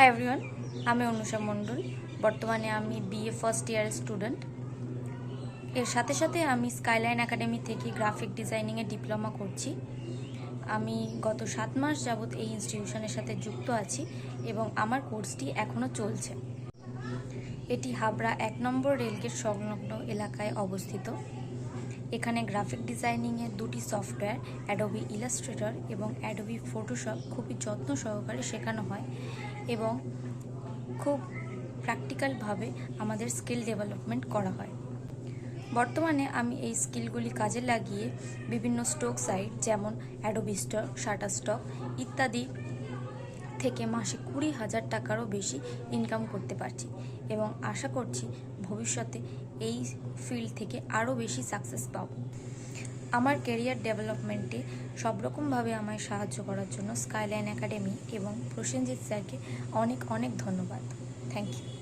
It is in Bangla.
হাই এভরিওয়ান, আমি অনুষা মণ্ডল। বর্তমানে আমি বিএ ফার্স্ট ইয়ারের স্টুডেন্ট। এর সাথে সাথে আমি স্কাইলাইন একাডেমি থেকে গ্রাফিক ডিজাইনিংয়ে ডিপ্লোমা করছি। আমি গত 7 মাস যাবৎ এই ইনস্টিটিউশনের সাথে যুক্ত আছি এবং আমার কোর্সটি এখনও চলছে। এটি হাবড়া 1 নম্বর রেলগেট সংলগ্ন এলাকায় অবস্থিত। এখানে গ্রাফিক ডিজাইনিংয়ে দুটি সফটওয়্যার অ্যাডোবি ইলাস্ট্রেটর এবং অ্যাডোবি ফটোশপ খুবই যত্ন সহকারে শেখানো হয় এবং খুব প্র্যাকটিক্যালভাবে আমাদের স্কিল ডেভেলপমেন্ট করা হয়। বর্তমানে আমি এই স্কিলগুলি কাজে লাগিয়ে বিভিন্ন স্টক সাইট যেমন অ্যাডোবি স্টক, শাটারস্টক ইত্যাদি থেকে মাসে 20,000 টাকারও বেশি ইনকাম করতে পারছি এবং আশা করছি ভবিষ্যতে এই ফিল্ড থেকে আরও বেশি সাকসেস পাব। আমার ক্যারিয়ার ডেভেলপমেন্টে সব রকমভাবে আমায় সাহায্য করার জন্য স্কাইলাইন একাডেমি এবং প্রসেনজিৎ স্যারকে অনেক ধন্যবাদ। Thank you.